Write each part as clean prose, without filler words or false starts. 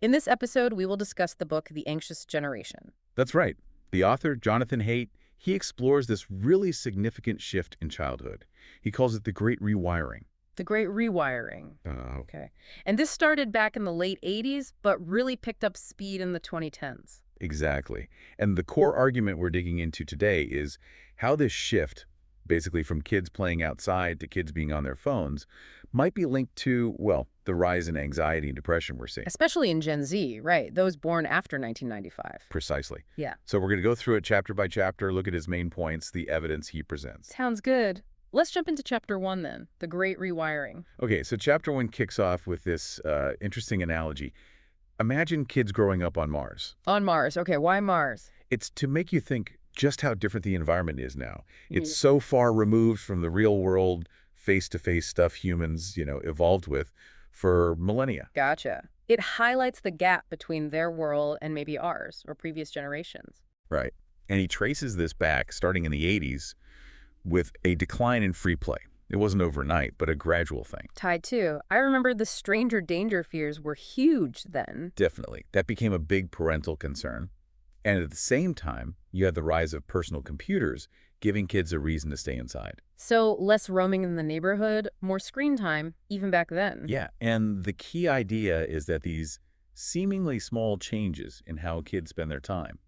In this episode, we will discuss the book The Anxious Generation. That's right. The author, Jonathan Haidt, he explores this really significant shift in childhood. He calls it the Great Rewiring. The Great Rewiring. Oh, Okay. And this started back in the late 80s, but really picked up speed in the 2010s. exactly. And the core argument we're digging into today is how this shift, basically from kids playing outside to kids being on their phones, might be linked to, well, the rise in anxiety and depression we're seeing. Especially in Gen Z, right? Those born after 1995. Precisely. Yeah. So we're going to go through it chapter by chapter, look at his main points, the evidence he presents. Sounds good. Let's jump into chapter 1 then, The Great Rewiring. Okay, so chapter 1 kicks off with this interesting analogy. Imagine kids growing up on Mars. On Mars. Okay, why Mars? It's to make you think just how different the environment is now. It's Mhm. so far removed from the real world, face-to-face stuff humans, evolved with for millennia. Gotcha. It highlights the gap between their world and maybe ours or previous generations. Right. And he traces this back, starting in the 80s, with a decline in free play. It wasn't overnight, but a gradual thing. Tied to, I remember the stranger danger fears were huge then. Definitely. That became a big parental concern. And at the same time, you had the rise of personal computers, giving kids a reason to stay inside. So less roaming in the neighborhood, more screen time, even back then. Yeah, and the key idea is that these seemingly small changes in how kids spend their time,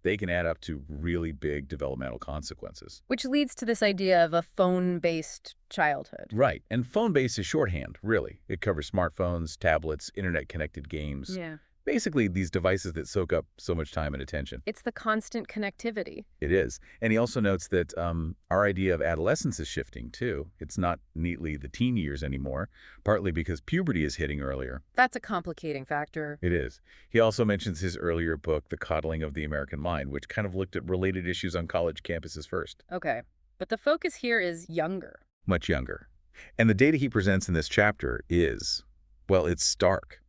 they can add up to really big developmental consequences. Which leads to this idea of a phone-based childhood. Right, and phone-based is shorthand, really. It covers smartphones, tablets, internet-connected games. Yeah. Basically, these devices that soak up so much time and attention. It's the constant connectivity. It is. And he also notes that our idea of adolescence is shifting, too. It's not neatly the teen years anymore, partly because puberty is hitting earlier. That's a complicating factor. It is. He also mentions his earlier book, The Coddling of the American Mind, which kind of looked at related issues on college campuses first. Okay. But the focus here is younger. Much younger. And the data he presents in this chapter is, well, it's stark.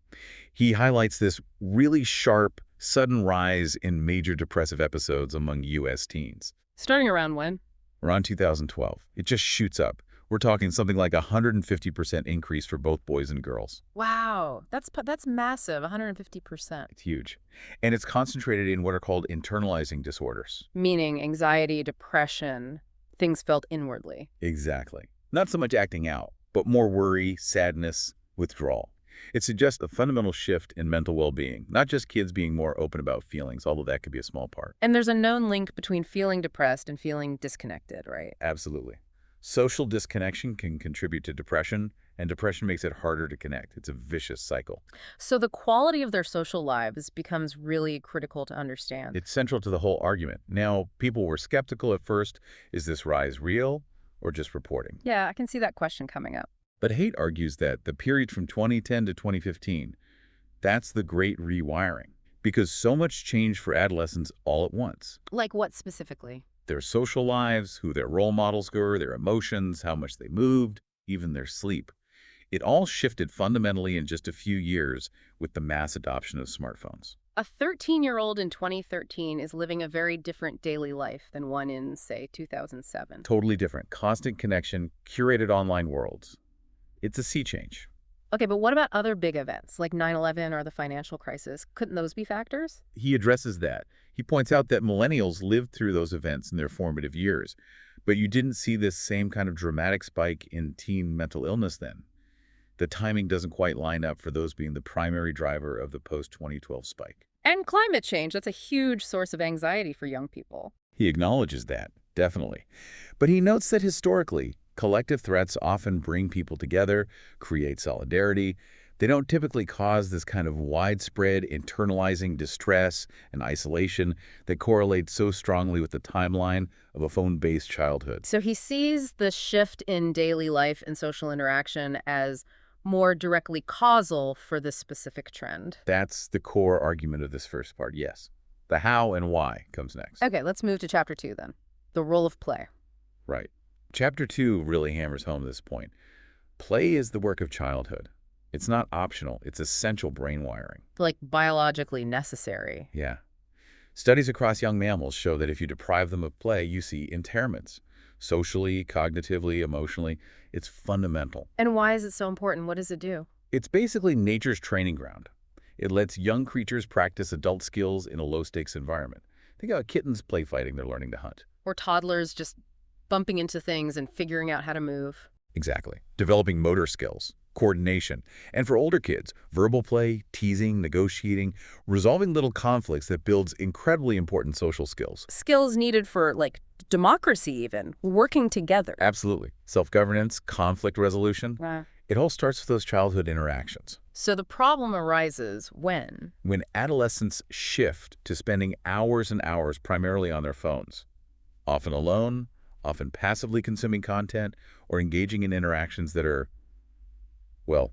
He highlights this really sharp, sudden rise in major depressive episodes among U.S. teens. Starting around when? Around 2012. It just shoots up. We're talking something like a 150% increase for both boys and girls. Wow. That's massive, 150%. It's huge. And it's concentrated in what are called internalizing disorders. Meaning anxiety, depression, things felt inwardly. Exactly. Not so much acting out, but more worry, sadness, withdrawal. It suggests a fundamental shift in mental well-being, not just kids being more open about feelings, although that could be a small part. And there's a known link between feeling depressed and feeling disconnected, right? Absolutely. Social disconnection can contribute to depression, and depression makes it harder to connect. It's a vicious cycle. So the quality of their social lives becomes really critical to understand. It's central to the whole argument. Now, people were skeptical at first. Is this rise real or just reporting? Yeah, I can see that question coming up. But Haidt argues that the period from 2010 to 2015, that's the great rewiring, because so much changed for adolescents all at once. Like what specifically? Their social lives, who their role models were, their emotions, how much they moved, even their sleep. It all shifted fundamentally in just a few years with the mass adoption of smartphones. A 13-year-old in 2013 is living a very different daily life than one in, say, 2007. Totally different. Constant connection, curated online worlds. It's a sea change. Okay, but what about other big events like 9/11 or the financial crisis? Couldn't those be factors? He addresses that. He points out that millennials lived through those events in their formative years, but you didn't see this same kind of dramatic spike in teen mental illness then. The timing doesn't quite line up for those being the primary driver of the post-2012 spike. And climate change, that's a huge source of anxiety for young people. He acknowledges that, definitely. But he notes that historically, collective threats often bring people together, create solidarity. They don't typically cause this kind of widespread internalizing distress and isolation that correlates so strongly with the timeline of a phone-based childhood. So he sees the shift in daily life and social interaction as more directly causal for this specific trend. That's the core argument of this first part, yes. The how and why comes next. Okay, let's move to chapter 2 then. The role of play. Right. Chapter 2 really hammers home this point. Play is the work of childhood. It's not optional. It's essential brain wiring. Like biologically necessary. Yeah. Studies across young mammals show that if you deprive them of play, you see impairments. Socially, cognitively, emotionally. It's fundamental. And why is it so important? What does it do? It's basically nature's training ground. It lets young creatures practice adult skills in a low-stakes environment. Think about kittens play fighting, they're learning to hunt. Or toddlers just bumping into things and figuring out how to move. Exactly. Developing motor skills, coordination, and for older kids, verbal play, teasing, negotiating, resolving little conflicts that builds incredibly important social skills. Skills needed for, like, democracy even, working together. Absolutely. Self-governance, conflict resolution. Wow. It all starts with those childhood interactions. So the problem arises when? When adolescents shift to spending hours and hours primarily on their phones, often alone, often passively consuming content, or engaging in interactions that are, well,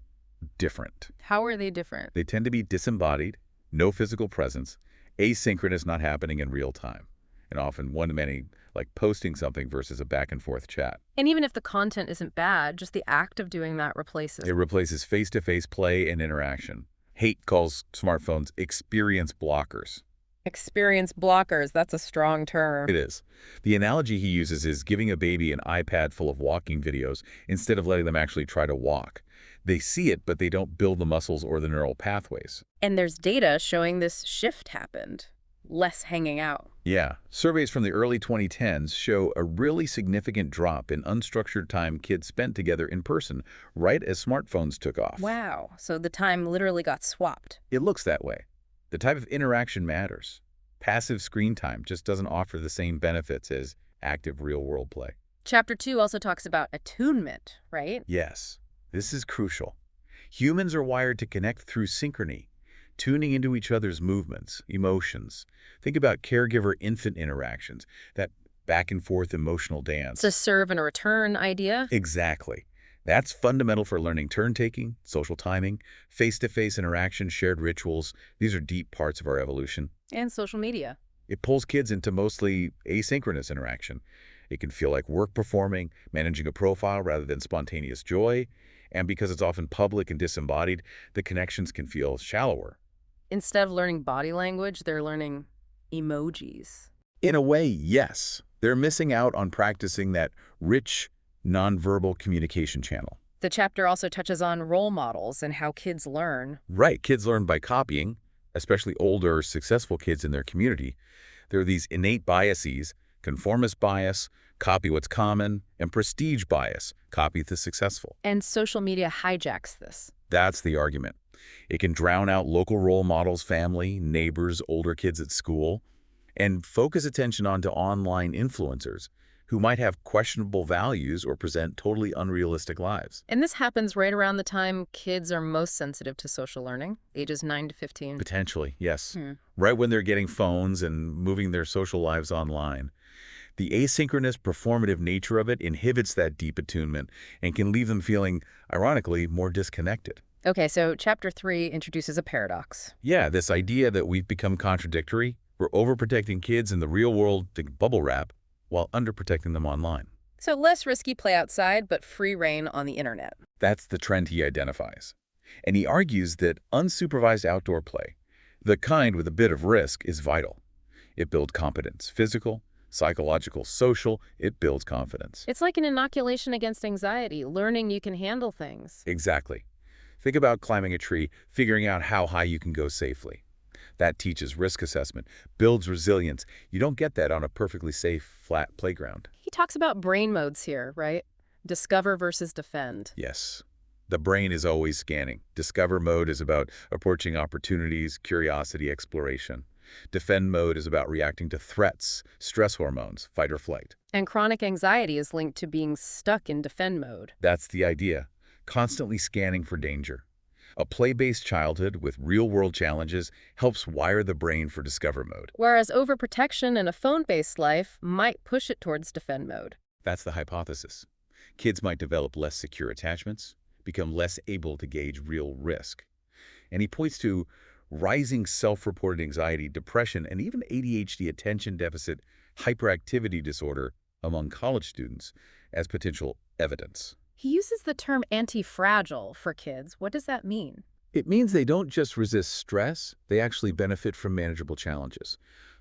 different. How are they different? They tend to be disembodied, no physical presence, asynchronous, not happening in real time, and often one-to-many, like posting something versus a back-and-forth chat. And even if the content isn't bad, just the act of doing that replaces. It replaces face-to-face play and interaction. Haidt calls smartphones experience blockers. Experience blockers, that's a strong term. It is. The analogy he uses is giving a baby an iPad full of walking videos instead of letting them actually try to walk. They see it, but they don't build the muscles or the neural pathways. And there's data showing this shift happened. Less hanging out. Yeah. Surveys from the early 2010s show a really significant drop in unstructured time kids spent together in person right as smartphones took off. Wow. So the time literally got swapped. It looks that way. The type of interaction matters. Passive screen time just doesn't offer the same benefits as active real-world play. Chapter 2 also talks about attunement, right? Yes, this is crucial. Humans are wired to connect through synchrony, tuning into each other's movements, emotions. Think about caregiver-infant interactions, that back-and-forth emotional dance. It's a serve and a return idea. Exactly. That's fundamental for learning turn-taking, social timing, face-to-face interaction, shared rituals. These are deep parts of our evolution. And social media. It pulls kids into mostly asynchronous interaction. It can feel like work performing, managing a profile rather than spontaneous joy. And because it's often public and disembodied, the connections can feel shallower. Instead of learning body language, they're learning emojis. In a way, yes. They're missing out on practicing that rich, nonverbal communication channel. The chapter also touches on role models and how kids learn. Right. Kids learn by copying, especially older, successful kids in their community. There are these innate biases: conformist bias, copy what's common, and prestige bias, copy the successful. And social media hijacks this. That's the argument. It can drown out local role models, family, neighbors, older kids at school, and focus attention onto online influencers who might have questionable values or present totally unrealistic lives. And this happens right around the time kids are most sensitive to social learning, ages 9 to 15. Potentially, yes. Right when they're getting phones and moving their social lives online. The asynchronous, performative nature of it inhibits that deep attunement and can leave them feeling, ironically, more disconnected. Okay, so chapter 3 introduces a paradox. Yeah, this idea that we've become contradictory. We're overprotecting kids in the real world to bubble wrap, while underprotecting them online. So less risky play outside, but free reign on the internet. That's the trend he identifies. And he argues that unsupervised outdoor play, the kind with a bit of risk, is vital. It builds competence, physical, psychological, social. It builds confidence. It's like an inoculation against anxiety, learning you can handle things. Exactly. Think about climbing a tree, figuring out how high you can go safely. That teaches risk assessment, builds resilience. You don't get that on a perfectly safe, flat playground. He talks about brain modes here, right? Discover versus defend. Yes. The brain is always scanning. Discover mode is about approaching opportunities, curiosity, exploration. Defend mode is about reacting to threats, stress hormones, fight or flight. And chronic anxiety is linked to being stuck in defend mode. That's the idea. Constantly scanning for danger. A play-based childhood with real-world challenges helps wire the brain for discover mode. Whereas overprotection in a phone-based life might push it towards defend mode. That's the hypothesis. Kids might develop less secure attachments, become less able to gauge real risk. And he points to rising self-reported anxiety, depression, and even ADHD, attention deficit hyperactivity disorder, among college students as potential evidence. He uses the term anti-fragile for kids. What does that mean? It means they don't just resist stress, they actually benefit from manageable challenges.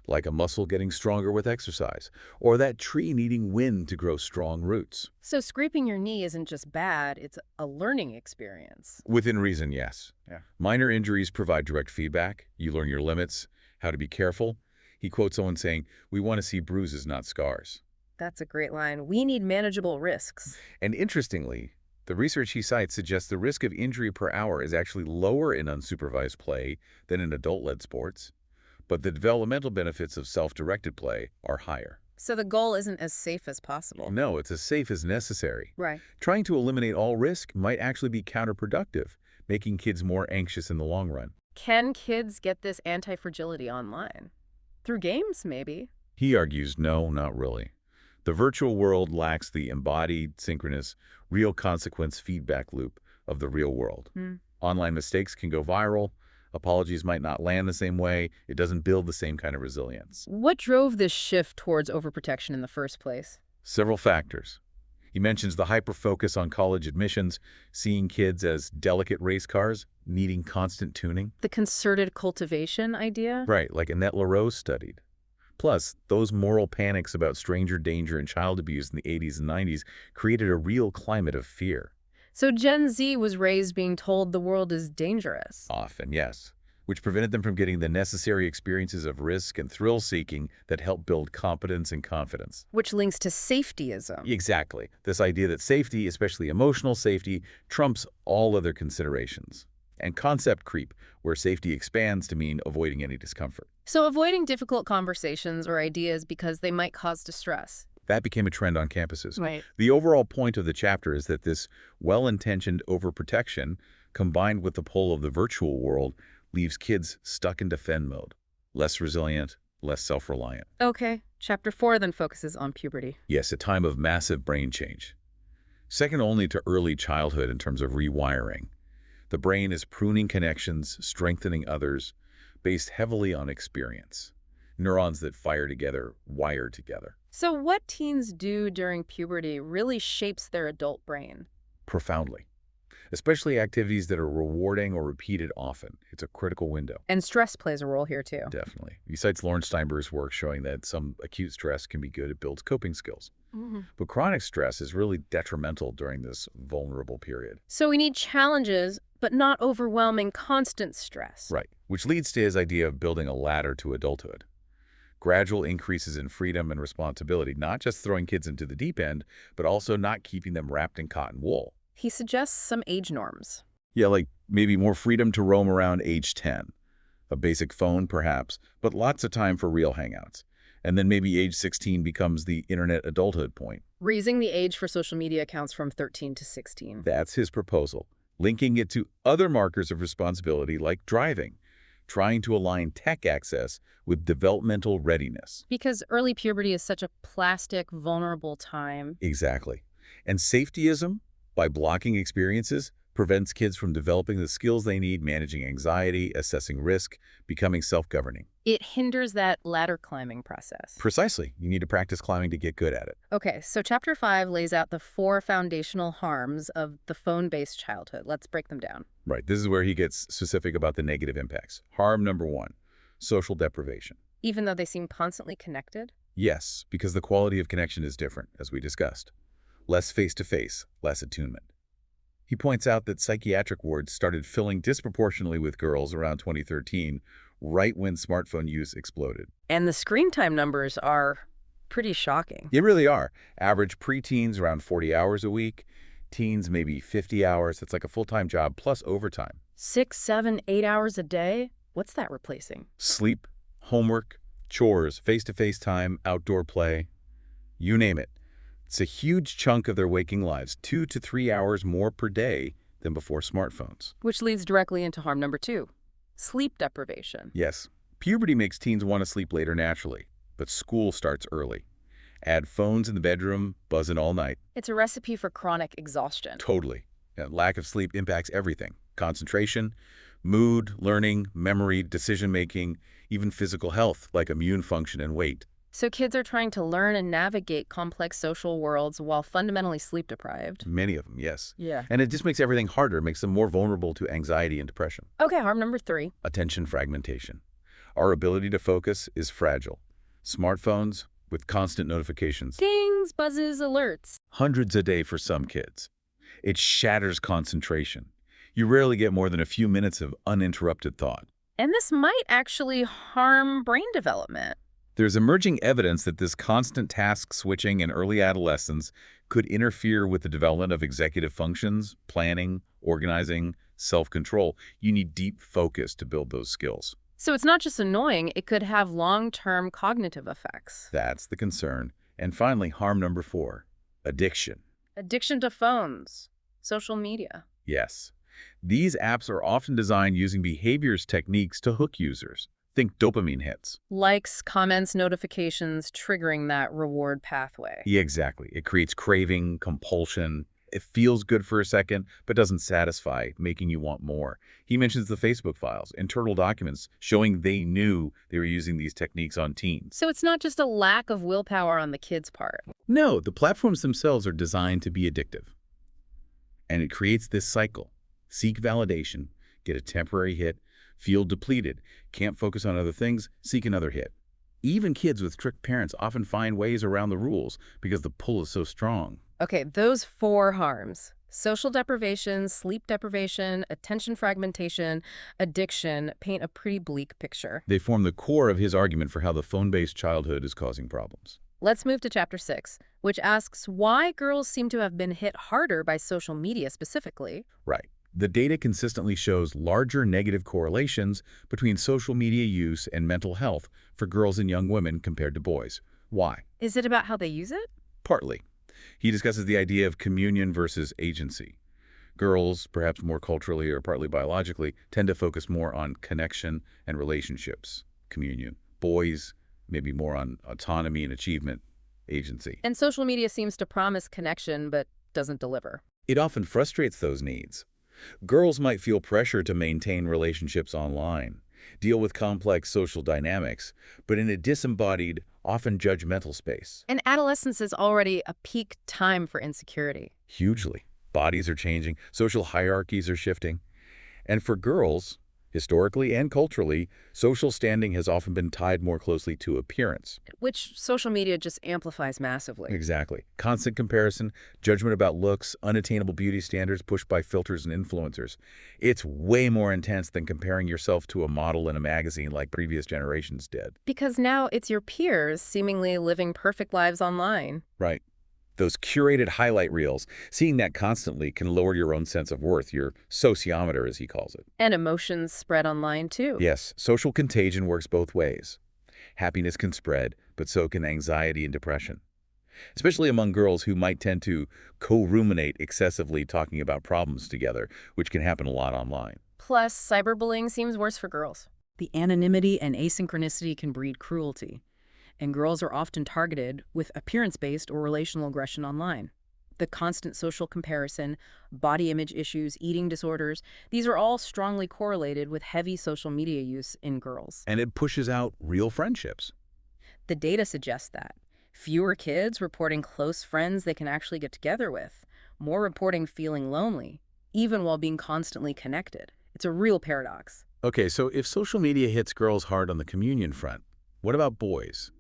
like a muscle getting stronger with exercise, or that tree needing wind to grow strong roots. So scraping your knee isn't just bad, it's a learning experience. Within reason, yes. Yeah. Minor injuries provide direct feedback. You learn your limits, how to be careful. He quotes someone saying, "We want to see bruises, not scars." That's a great line. We need manageable risks. And interestingly, the research he cites suggests the risk of injury per hour is actually lower in unsupervised play than in adult-led sports, but the developmental benefits of self-directed play are higher. So the goal isn't as safe as possible. No, it's as safe as necessary. Right. Trying to eliminate all risk might actually be counterproductive, making kids more anxious in the long run. Can kids get this anti-fragility online? Through games, maybe? He argues, no, not really. The virtual world lacks the embodied, synchronous, real consequence feedback loop of the real world. Online mistakes can go viral. Apologies might not land the same way. It doesn't build the same kind of resilience. What drove this shift towards overprotection in the first place? Several factors. He mentions the hyper-focus on college admissions, seeing kids as delicate race cars, needing constant tuning. The concerted cultivation idea? Right, like Annette LaRose studied. Plus, those moral panics about stranger danger and child abuse in the 80s and 90s created a real climate of fear. So Gen Z was raised being told the world is dangerous. Often, yes, which prevented them from getting the necessary experiences of risk and thrill-seeking that help build competence and confidence. Which links to safetyism. Exactly. This idea that safety, especially emotional safety, trumps all other considerations. And concept creep, where safety expands to mean avoiding any discomfort. So avoiding difficult conversations or ideas because they might cause distress. That became a trend on campuses. Right. The overall point of the chapter is that this well-intentioned overprotection, combined with the pull of the virtual world, leaves kids stuck in defend mode, less resilient, less self-reliant. Okay. Chapter 4 then focuses on puberty. Yes, a time of massive brain change. Second only to early childhood in terms of rewiring. The brain is pruning connections, strengthening others, based heavily on experience. Neurons that fire together, wire together. So what teens do during puberty really shapes their adult brain? Profoundly. Especially activities that are rewarding or repeated often. It's a critical window. And stress plays a role here too. Definitely. He cites Lawrence Steinberg's work showing that some acute stress can be good at builds coping skills. But chronic stress is really detrimental during this vulnerable period. So we need challenges, but not overwhelming constant stress. Right. Which leads to his idea of building a ladder to adulthood. Gradual increases in freedom and responsibility, not just throwing kids into the deep end, but also not keeping them wrapped in cotton wool. He suggests some age norms. Yeah, like maybe more freedom to roam around age 10. A basic phone, perhaps, but lots of time for real hangouts. And then maybe age 16 becomes the internet adulthood point. Raising the age for social media accounts from 13 to 16. That's his proposal, linking it to other markers of responsibility like driving, trying to align tech access with developmental readiness. Because early puberty is such a plastic, vulnerable time. Exactly. And safetyism, by blocking experiences, prevents kids from developing the skills they need, managing anxiety, assessing risk, becoming self-governing. It hinders that ladder climbing process. Precisely. You need to practice climbing to get good at it. Okay, so Chapter 5 lays out the 4 foundational harms of the phone-based childhood. Let's break them down. Right. This is where he gets specific about the negative impacts. Harm number 1, social deprivation. Even though they seem constantly connected? Yes, because the quality of connection is different, as we discussed. Less face-to-face, less attunement. He points out that psychiatric wards started filling disproportionately with girls around 2013, right when smartphone use exploded. And the screen time numbers are pretty shocking. They really are. Average preteens around 40 hours a week, teens maybe 50 hours. That's like a full-time job plus overtime. 6, 7, 8 hours a day? What's that replacing? Sleep, homework, chores, face-to-face time, outdoor play, you name it. It's a huge chunk of their waking lives, 2 to 3 hours more per day than before smartphones. Which leads directly into harm number 2, sleep deprivation. Yes, puberty makes teens want to sleep later naturally, but school starts early. Add phones in the bedroom, buzzing all night. It's a recipe for chronic exhaustion. Totally. And lack of sleep impacts everything. Concentration, mood, learning, memory, decision-making, even physical health like immune function and weight. So kids are trying to learn and navigate complex social worlds while fundamentally sleep-deprived. Many of them, yes. Yeah. And it just makes everything harder, makes them more vulnerable to anxiety and depression. Okay, harm number 3. Attention fragmentation. Our ability to focus is fragile. Smartphones, with constant notifications, Dings, buzzes, alerts. hundreds a day for some kids. It shatters concentration. You rarely get more than a few minutes of uninterrupted thought. And this might actually harm brain development. There's emerging evidence that this constant task switching in early adolescence could interfere with the development of executive functions, planning, organizing, self-control. You need deep focus to build those skills. So it's not just annoying, it could have long-term cognitive effects. That's the concern. And finally, harm number 4, addiction. Addiction to phones, social media. Yes. These apps are often designed using behaviors techniques to hook users. Think dopamine hits. Likes, comments, notifications, triggering that reward pathway. Yeah, exactly. It creates craving, compulsion. It feels good for a second, but doesn't satisfy, making you want more. He mentions the Facebook files, internal documents showing they knew they were using these techniques on teens. So it's not just a lack of willpower on the kid's part. No, the platforms themselves are designed to be addictive. And it creates this cycle. Seek validation, get a temporary hit, feel depleted, can't focus on other things, seek another hit. Even kids with strict parents often find ways around the rules because the pull is so strong. Okay, those 4 harms. Social deprivation, sleep deprivation, attention fragmentation, addiction paint a pretty bleak picture. They form the core of his argument for how the phone-based childhood is causing problems. Let's move to Chapter 6, which asks why girls seem to have been hit harder by social media specifically. Right. The data consistently shows larger negative correlations between social media use and mental health for girls and young women compared to boys. Why? Is it about how they use it? Partly. He discusses the idea of communion versus agency. Girls, perhaps more culturally or partly biologically, tend to focus more on connection and relationships, communion. Boys, maybe more on autonomy and achievement, agency. And social media seems to promise connection but doesn't deliver. It often frustrates those needs. Girls might feel pressure to maintain relationships online, deal with complex social dynamics, but in a disembodied, often judgmental space. And adolescence is already a peak time for insecurity. Hugely. Bodies are changing, social hierarchies are shifting. And for girls, historically and culturally, social standing has often been tied more closely to appearance. Which social media just amplifies massively. Exactly. Constant comparison, judgment about looks, unattainable beauty standards pushed by filters and influencers. It's way more intense than comparing yourself to a model in a magazine like previous generations did. Because now it's your peers seemingly living perfect lives online. Right. Those curated highlight reels, seeing that constantly can lower your own sense of worth, your sociometer, as he calls it. And emotions spread online too. Yes, social contagion works both ways. Happiness can spread, but so can anxiety and depression. Especially among girls who might tend to co-ruminate excessively talking about problems together, which can happen a lot online. Plus, cyberbullying seems worse for girls. The anonymity and asynchronicity can breed cruelty. And girls are often targeted with appearance-based or relational aggression online. The constant social comparison, body image issues, eating disorders, these are all strongly correlated with heavy social media use in girls. And it pushes out real friendships. The data suggests that. Fewer kids reporting close friends they can actually get together with. More reporting feeling lonely, even while being constantly connected. It's a real paradox. Okay, so if social media hits girls hard on the communion front, what about boys?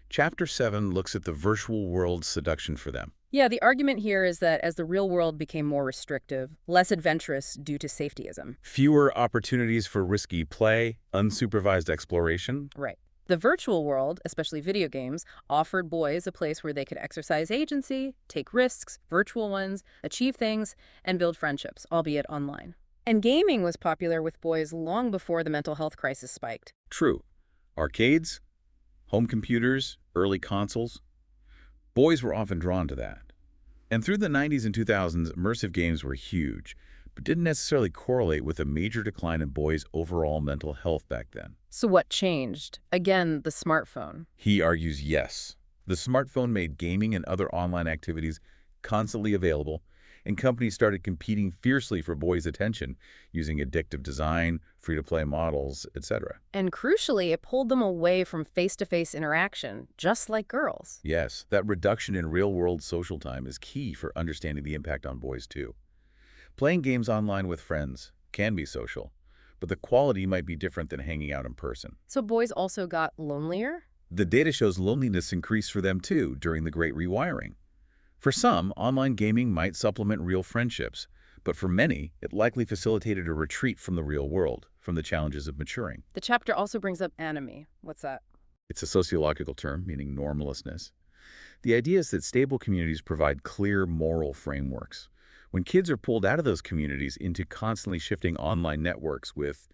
Chapter 7 looks at the virtual world seduction for them. Yeah, the argument here is that as the real world became more restrictive, less adventurous due to safetyism. Fewer opportunities for risky play, unsupervised exploration. Right. The virtual world, especially video games, offered boys a place where they could exercise agency, take risks, virtual ones, achieve things, and build friendships, albeit online. And gaming was popular with boys long before the mental health crisis spiked. True. Arcades, home computers, early consoles. Boys were often drawn to that. And through the 90s and 2000s, immersive games were huge, but didn't necessarily correlate with a major decline in boys' overall mental health back then. So what changed? Again, the smartphone. He argues yes. The smartphone made gaming and other online activities constantly available, and companies started competing fiercely for boys' attention using addictive design, free-to-play models, etc. And crucially, it pulled them away from face-to-face interaction, just like girls. Yes, that reduction in real-world social time is key for understanding the impact on boys, too. Playing games online with friends can be social, but the quality might be different than hanging out in person. So boys also got lonelier? The data shows loneliness increased for them too during the Great Rewiring. For some, online gaming might supplement real friendships, but for many, it likely facilitated a retreat from the real world, from the challenges of maturing. The chapter also brings up anomie. What's that? It's a sociological term, meaning normlessness. The idea is that stable communities provide clear moral frameworks. When kids are pulled out of those communities into constantly shifting online networks with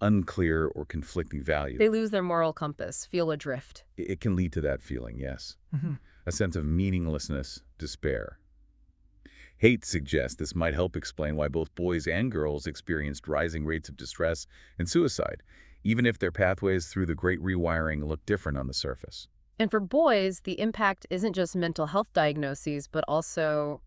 unclear or conflicting values, They lose their moral compass, feel adrift. it can lead to that feeling, yes. A sense of meaninglessness, despair. Haidt suggests this might help explain why both boys and girls experienced rising rates of distress and suicide, even if their pathways through the Great Rewiring look different on the surface. And for boys, the impact isn't just mental health diagnoses, but also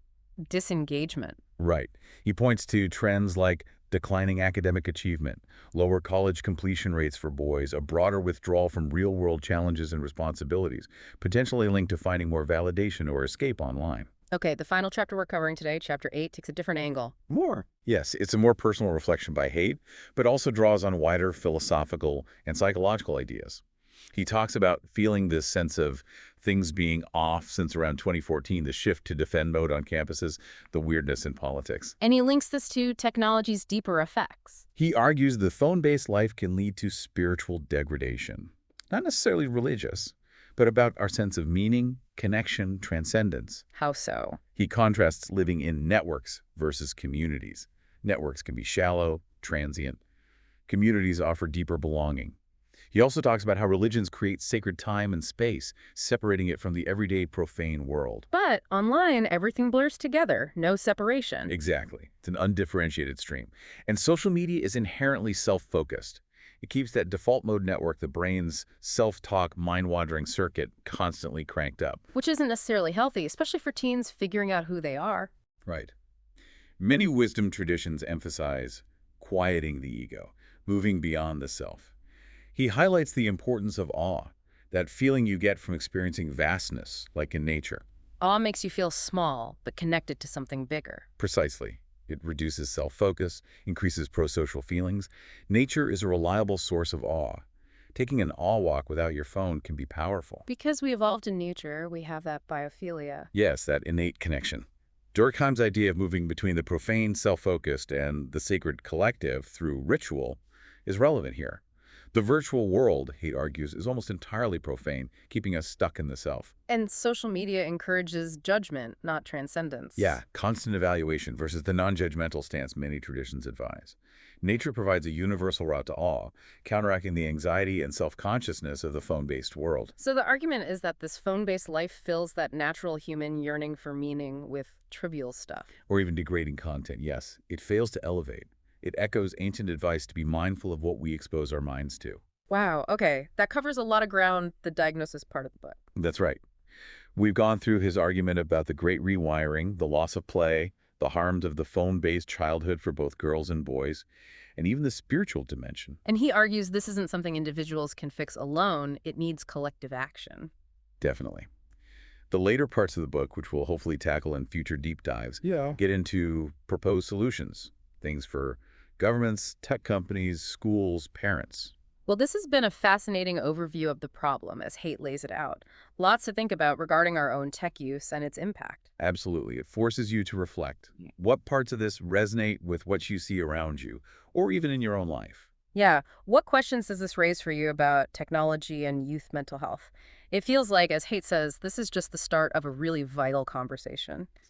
disengagement. Right. He points to trends like declining academic achievement, lower college completion rates for boys, a broader withdrawal from real-world challenges and responsibilities, potentially linked to finding more validation or escape online. Okay, the final chapter we're covering today, chapter 8, takes a different angle. More. Yes, it's a more personal reflection by Haidt, but also draws on wider philosophical and psychological ideas. He talks about feeling this sense of things being off since around 2014, the shift to defend mode on campuses, the weirdness in politics. And he links this to technology's deeper effects. He argues the phone-based life can lead to spiritual degradation, not necessarily religious, but about our sense of meaning, connection, transcendence. How so? He contrasts living in networks versus communities. Networks can be shallow, transient. Communities offer deeper belonging. He also talks about how religions create sacred time and space, separating it from the everyday profane world. But online, everything blurs together, no separation. Exactly. It's an undifferentiated stream. And social media is inherently self-focused. It keeps that default mode network, the brain's self-talk, mind-wandering circuit, constantly cranked up. Which isn't necessarily healthy, especially for teens figuring out who they are. Right. Many wisdom traditions emphasize quieting the ego, moving beyond the self. He highlights the importance of awe, that feeling you get from experiencing vastness, like in nature. Awe makes you feel small, but connected to something bigger. Precisely. It reduces self-focus, increases pro-social feelings. Nature is a reliable source of awe. Taking an awe walk without your phone can be powerful. Because we evolved in nature, we have that biophilia. Yes, that innate connection. Durkheim's idea of moving between the profane, self-focused, and the sacred collective through ritual is relevant here. The virtual world, Haidt argues, is almost entirely profane, keeping us stuck in the self. And social media encourages judgment, not transcendence. Yeah, constant evaluation versus the non-judgmental stance many traditions advise. Nature provides a universal route to awe, counteracting the anxiety and self-consciousness of the phone-based world. So the argument is that this phone-based life fills that natural human yearning for meaning with trivial stuff. Or even degrading content, yes. It fails to elevate. It echoes ancient advice to be mindful of what we expose our minds to. Wow, okay. That covers a lot of ground, the diagnosis part of the book. That's right. We've gone through his argument about the Great Rewiring, the loss of play, the harms of the phone-based childhood for both girls and boys, and even the spiritual dimension. And he argues this isn't something individuals can fix alone. It needs collective action. Definitely. The later parts of the book, which we'll hopefully tackle in future deep dives, get into proposed solutions, things for governments, tech companies, schools, parents. Well, this has been a fascinating overview of the problem as Haidt lays it out. Lots to think about regarding our own tech use and its impact. Absolutely. It forces you to reflect. What parts of this resonate with what you see around you, or even in your own life? Yeah, what questions does this raise for you about technology and youth mental health? It feels like, as Haidt says, this is just the start of a really vital conversation.